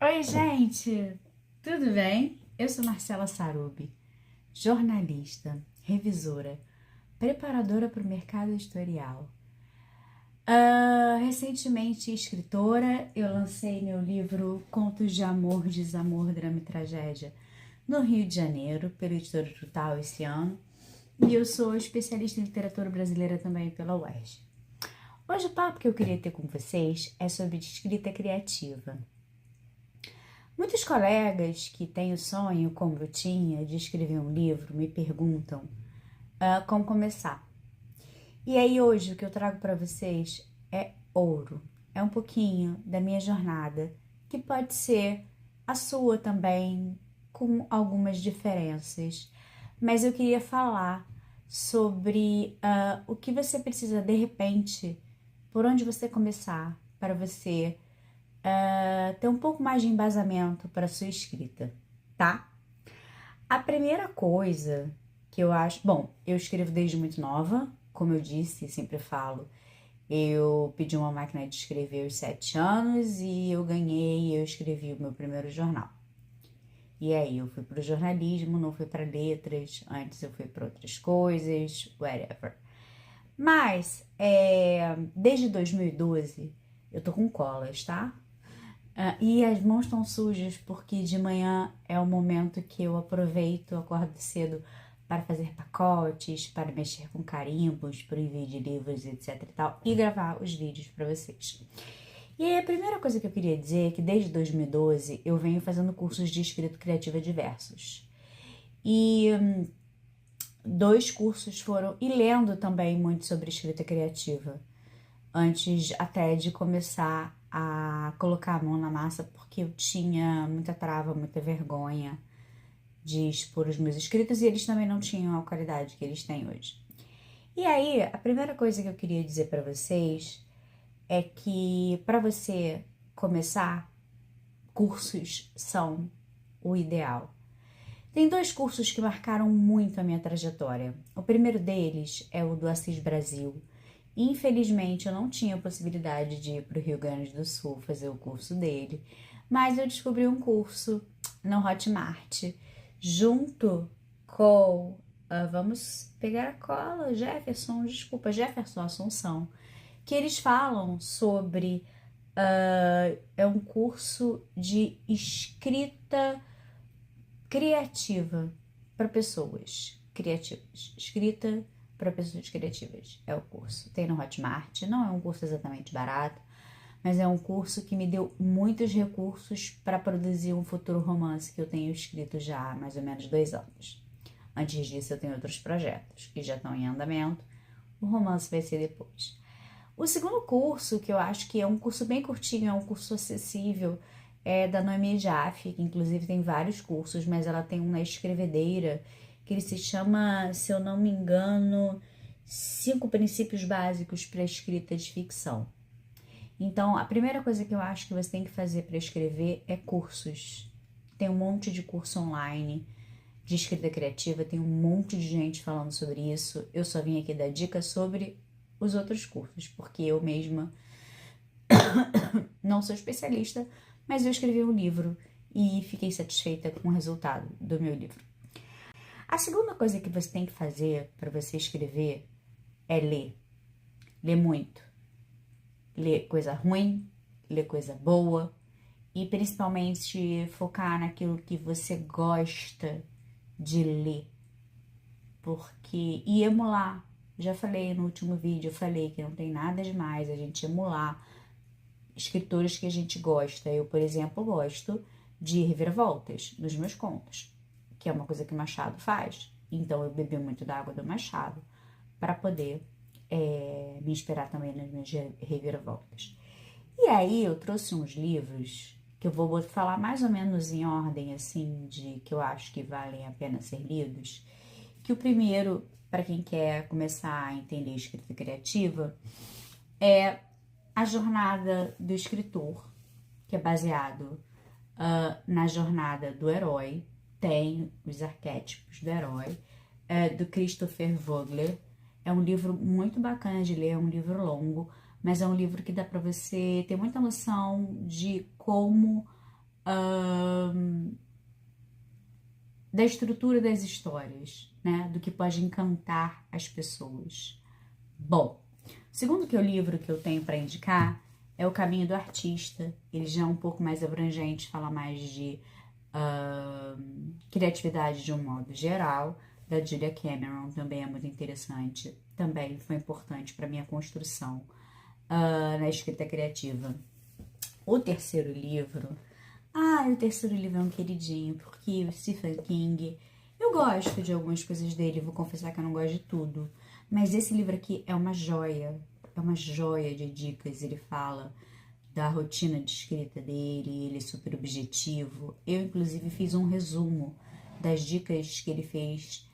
Oi, gente! Tudo bem? Eu sou Marcela Sarubi, jornalista, revisora, preparadora para o mercado editorial. Recentemente escritora, eu lancei meu livro Contos de Amor, Desamor, Drama e Tragédia no Rio de Janeiro, pela Editora Total esse ano. E eu sou especialista em literatura brasileira também pela UERJ. Hoje o papo que eu queria ter com vocês é sobre escrita criativa. Muitos colegas que têm o sonho, como eu tinha, de escrever um livro, me perguntam como começar. E aí hoje o que eu trago para vocês é ouro. É um pouquinho da minha jornada, que pode ser a sua também, com algumas diferenças. Mas eu queria falar sobre o que você precisa, de repente, por onde você começar, para você ter um pouco mais de embasamento para sua escrita, tá? A primeira coisa que eu acho... Bom, eu escrevo desde muito nova, como eu disse, sempre falo. Eu pedi uma máquina de escrever aos 7 anos e eu escrevi o meu primeiro jornal. E aí eu fui pro jornalismo, não fui para letras, antes eu fui para outras coisas, whatever. Mas, desde 2012, eu tô com colas, tá? E as mãos estão sujas porque de manhã é o momento que eu aproveito, acordo cedo para fazer pacotes, para mexer com carimbos, para envio de livros, etc e tal, e gravar os vídeos para vocês. E aí a primeira coisa que eu queria dizer é que desde 2012 eu venho fazendo cursos de escrita criativa diversos. E dois cursos foram, e lendo também muito sobre escrita criativa, antes até de começar a colocar a mão na massa, porque eu tinha muita trava, muita vergonha de expor os meus escritos e eles também não tinham a qualidade que eles têm hoje. E aí, a primeira coisa que eu queria dizer para vocês é que para você começar, cursos são o ideal. Tem dois cursos que marcaram muito a minha trajetória. O primeiro deles é o do Assis Brasil. Infelizmente, eu não tinha a possibilidade de ir para o Rio Grande do Sul fazer o curso dele, mas eu descobri um curso no Hotmart, junto com, vamos pegar a cola, Jefferson Assunção, que eles falam sobre, é um curso de escrita criativa para pessoas criativas. Escrita para pessoas criativas é o curso. Tem no Hotmart, não é um curso exatamente barato, mas é um curso que me deu muitos recursos para produzir um futuro romance que eu tenho escrito já há mais ou menos 2 anos. Antes disso, eu tenho outros projetos que já estão em andamento. O romance vai ser depois. O segundo curso, que eu acho que é um curso bem curtinho, é um curso acessível, é da Noemi Jaffe, que inclusive tem vários cursos, mas ela tem um na Escrevedeira, que ele se chama, se eu não me engano, 5 princípios básicos para escrita de ficção. Então, a primeira coisa que eu acho que você tem que fazer para escrever é cursos. Tem um monte de curso online de escrita criativa, tem um monte de gente falando sobre isso. Eu só vim aqui dar dicas sobre os outros cursos, porque eu mesma não sou especialista, mas eu escrevi um livro e fiquei satisfeita com o resultado do meu livro. A segunda coisa que você tem que fazer para você escrever é ler. Ler muito. Ler coisa ruim, ler coisa boa e principalmente focar naquilo que você gosta de ler. E emular. Já falei no último vídeo, eu falei que não tem nada demais a gente emular escritores que a gente gosta. Eu, por exemplo, gosto de reviravoltas nos meus contos, que é uma coisa que o Machado faz. Então, eu bebi muito da água do Machado para poder me inspirar também nas minhas reviravoltas. E aí, eu trouxe uns livros que eu vou falar mais ou menos em ordem, assim, de que eu acho que valem a pena ser lidos. Que o primeiro, para quem quer começar a entender escrita criativa, é A Jornada do Escritor, que é baseado na jornada do herói, tem os arquétipos do herói, do Christopher Vogler. É um livro muito bacana de ler, é um livro longo, mas é um livro que dá para você ter muita noção de como da estrutura das histórias, né? Do que pode encantar as pessoas. Bom, o segundo livro que eu tenho para indicar é O Caminho do Artista. Ele já é um pouco mais abrangente, fala mais de criatividade de um modo geral, da Julia Cameron, também é muito interessante, também foi importante para minha construção na escrita criativa. O terceiro livro é um queridinho, porque o Stephen King, eu gosto de algumas coisas dele, vou confessar que eu não gosto de tudo, mas esse livro aqui é uma joia de dicas. Ele fala da rotina de escrita dele, ele é super objetivo. Eu, inclusive, fiz um resumo das dicas que ele fez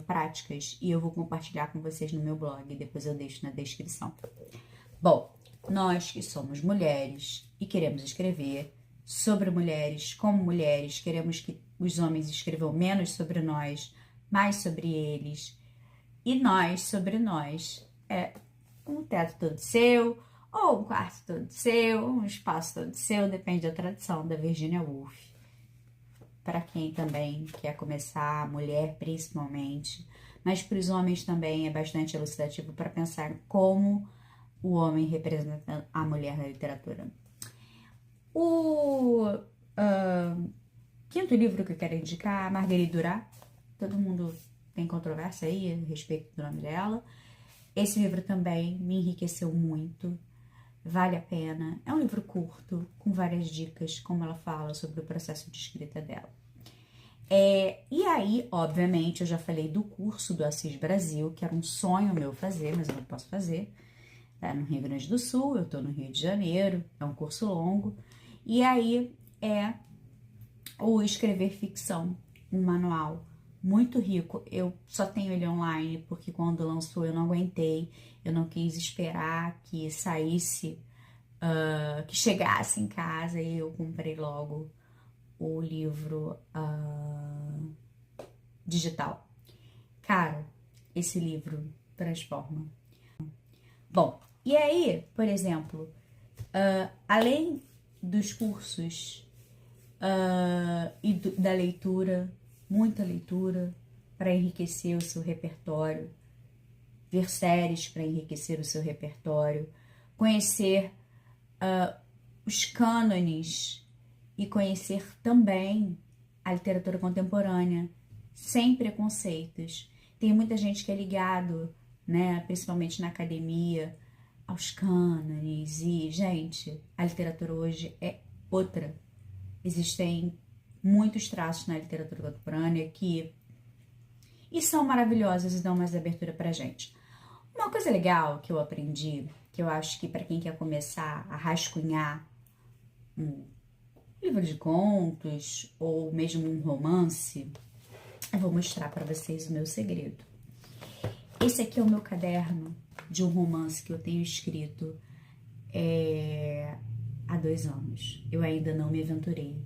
práticas e eu vou compartilhar com vocês no meu blog, depois eu deixo na descrição. Bom, nós que somos mulheres e queremos escrever sobre mulheres, como mulheres, queremos que os homens escrevam menos sobre nós, mais sobre eles, e nós sobre nós. É um teto todo seu, ou um quarto todo seu, ou um espaço todo seu, depende da tradição da Virginia Woolf. Para quem também quer começar, mulher principalmente, mas para os homens também é bastante elucidativo para pensar como o homem representa a mulher na literatura. O quinto livro que eu quero indicar, Marguerite Duras. Todo mundo tem controvérsia aí a respeito do nome dela. Esse livro também me enriqueceu muito, vale a pena. É um livro curto, com várias dicas, como ela fala sobre o processo de escrita dela. E aí, obviamente, eu já falei do curso do Assis Brasil, que era um sonho meu fazer, mas eu não posso fazer. Tá no Rio Grande do Sul, eu tô no Rio de Janeiro, é um curso longo. E aí é o Escrever Ficção, um manual muito rico. Eu só tenho ele online porque quando lançou eu não aguentei, eu não quis esperar que saísse, que chegasse em casa, e eu comprei logo o livro digital. Cara, esse livro transforma. Bom, e aí, por exemplo, além dos cursos e da leitura, muita leitura para enriquecer o seu repertório, ver séries para enriquecer o seu repertório, conhecer os cânones e conhecer também a literatura contemporânea, sem preconceitos. Tem muita gente que é ligado, né, principalmente na academia, aos cânones e, gente, a literatura hoje é outra. Existem muitos traços na literatura contemporânea que são maravilhosos e dão mais abertura pra gente. Uma coisa legal que eu aprendi, que eu acho que para quem quer começar a rascunhar um livro de contos ou mesmo um romance, eu vou mostrar para vocês o meu segredo. Esse aqui é o meu caderno de um romance que eu tenho escrito há 2 anos. Eu ainda não me aventurei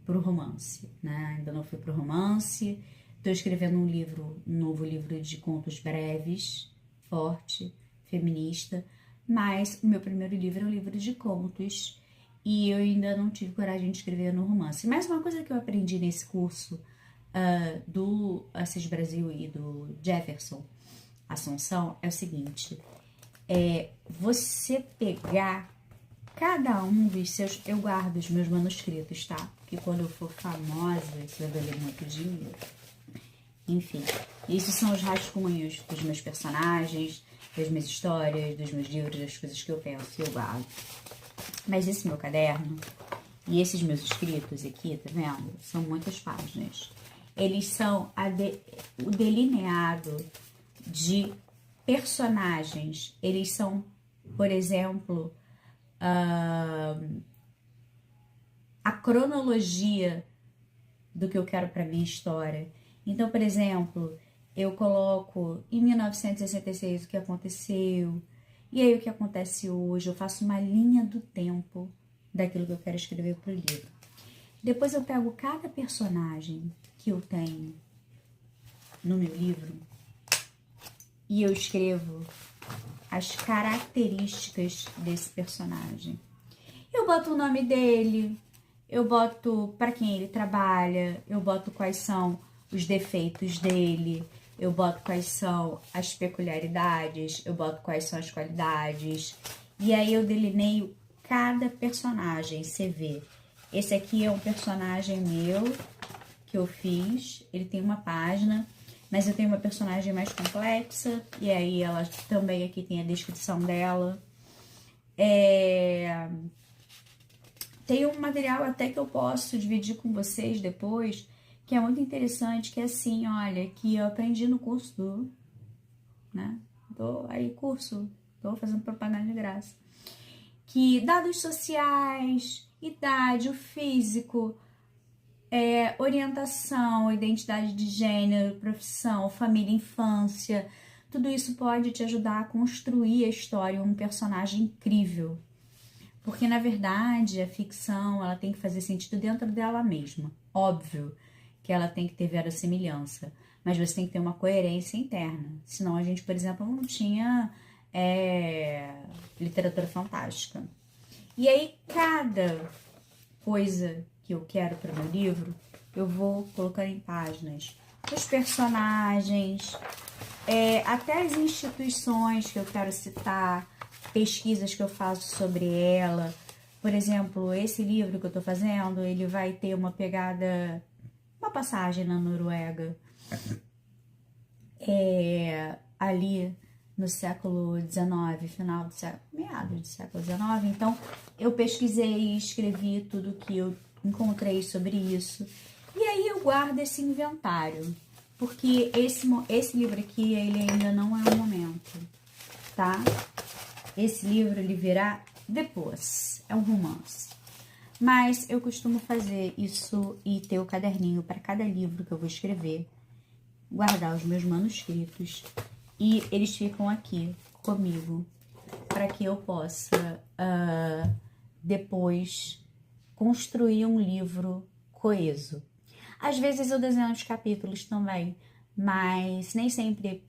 pro romance, né? Ainda não fui pro romance. Estou escrevendo um novo livro de contos breves, forte, feminista, mas o meu primeiro livro é um livro de contos e eu ainda não tive coragem de escrever no romance. Mas uma coisa que eu aprendi nesse curso do Assis Brasil e do Jefferson Assunção é o seguinte: você pegar cada um dos seus... Eu guardo os meus manuscritos, tá? Porque quando eu for famosa, isso vai valer muito dinheiro. Enfim, esses são os rascunhos dos meus personagens, das minhas histórias, dos meus livros, das coisas que eu penso e eu guardo. Mas esse meu caderno e esses meus escritos aqui, tá vendo? São muitas páginas. Eles são o delineado de personagens. Eles são, por exemplo, a cronologia do que eu quero para minha história. Então, por exemplo, eu coloco em 1966 o que aconteceu, e aí o que acontece hoje. Eu faço uma linha do tempo daquilo que eu quero escrever para o livro. Depois eu pego cada personagem que eu tenho no meu livro e eu escrevo as características desse personagem. Eu boto o nome dele, eu boto para quem ele trabalha, eu boto quais são os defeitos dele, eu boto quais são as peculiaridades, eu boto quais são as qualidades. E aí eu delineio cada personagem, você vê. Esse aqui é um personagem meu que eu fiz, ele tem uma página, mas eu tenho uma personagem mais complexa, e aí ela também aqui tem a descrição dela. Tem um material até que eu posso dividir com vocês depois, que é muito interessante, que é assim, olha, que eu aprendi no curso do, né? Tô fazendo propaganda de graça. Que dados sociais, idade, o físico, orientação, identidade de gênero, profissão, família, infância, tudo isso pode te ajudar a construir a história, um personagem incrível. Porque, na verdade, a ficção, ela tem que fazer sentido dentro dela mesma. Óbvio que ela tem que ter verossimilhança, mas você tem que ter uma coerência interna. Senão a gente, por exemplo, não tinha literatura fantástica. E aí, cada coisa que eu quero para o meu livro, eu vou colocando em páginas. Os personagens, até as instituições que eu quero citar, pesquisas que eu faço sobre ela. Por exemplo, esse livro que eu tô fazendo, ele vai ter uma pegada, uma passagem na Noruega, ali no século XIX, final do século, meados do século XIX. Então, eu pesquisei e escrevi tudo que eu encontrei sobre isso. E aí eu guardo esse inventário, porque esse livro aqui, ele ainda não é o momento, tá? Esse livro, ele virá depois, é um romance. Mas eu costumo fazer isso e ter o caderninho para cada livro que eu vou escrever, guardar os meus manuscritos e eles ficam aqui comigo para que eu possa depois construir um livro coeso. Às vezes eu desenho os capítulos também, mas nem sempre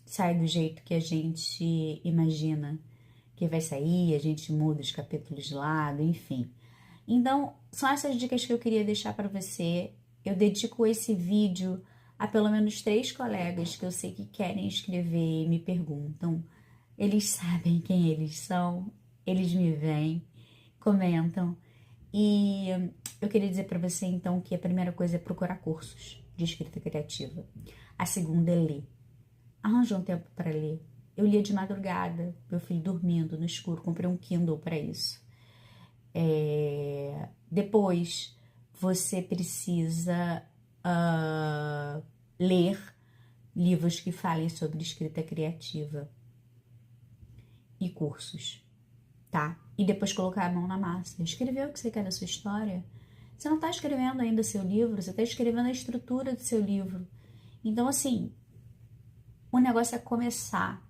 sai do jeito que a gente imagina que vai sair, a gente muda os capítulos de lado, enfim. Então, são essas dicas que eu queria deixar para você. Eu dedico esse vídeo a pelo menos 3 colegas que eu sei que querem escrever e me perguntam. Eles sabem quem eles são, eles me veem, comentam. E eu queria dizer para você, então, que a primeira coisa é procurar cursos de escrita criativa. A segunda é ler. Arranja um tempo para ler. Eu lia de madrugada, meu filho dormindo no escuro, comprei um Kindle para isso. Depois, você precisa ler livros que falem sobre escrita criativa e cursos, tá? E depois colocar a mão na massa. Escrever o que você quer da sua história. Você não está escrevendo ainda seu livro, você está escrevendo a estrutura do seu livro. Então, assim, o negócio é começar,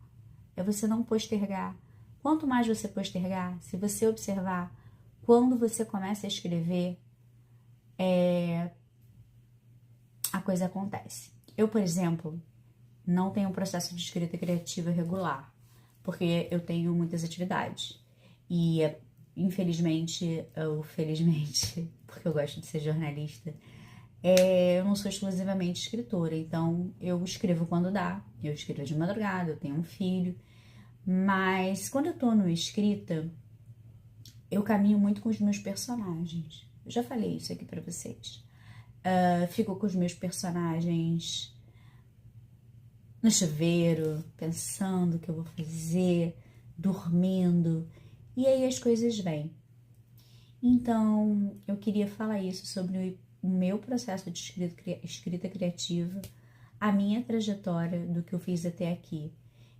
é você não postergar. Quanto mais você postergar, se você observar, quando você começa a escrever, a coisa acontece. Eu, por exemplo, não tenho um processo de escrita criativa regular, porque eu tenho muitas atividades. E, infelizmente, ou felizmente, porque eu gosto de ser jornalista, eu não sou exclusivamente escritora, então eu escrevo quando dá, eu escrevo de madrugada, eu tenho um filho, mas quando eu tô no escrita, eu caminho muito com os meus personagens. Eu já falei isso aqui pra vocês. Fico com os meus personagens no chuveiro, pensando o que eu vou fazer, dormindo, e aí as coisas vêm. Então, eu queria falar isso sobre o meu processo de escrita criativa, a minha trajetória do que eu fiz até aqui.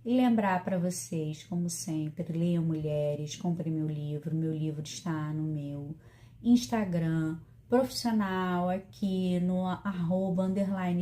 E lembrar para vocês, como sempre, leiam mulheres, comprem meu livro está no meu Instagram profissional aqui no @_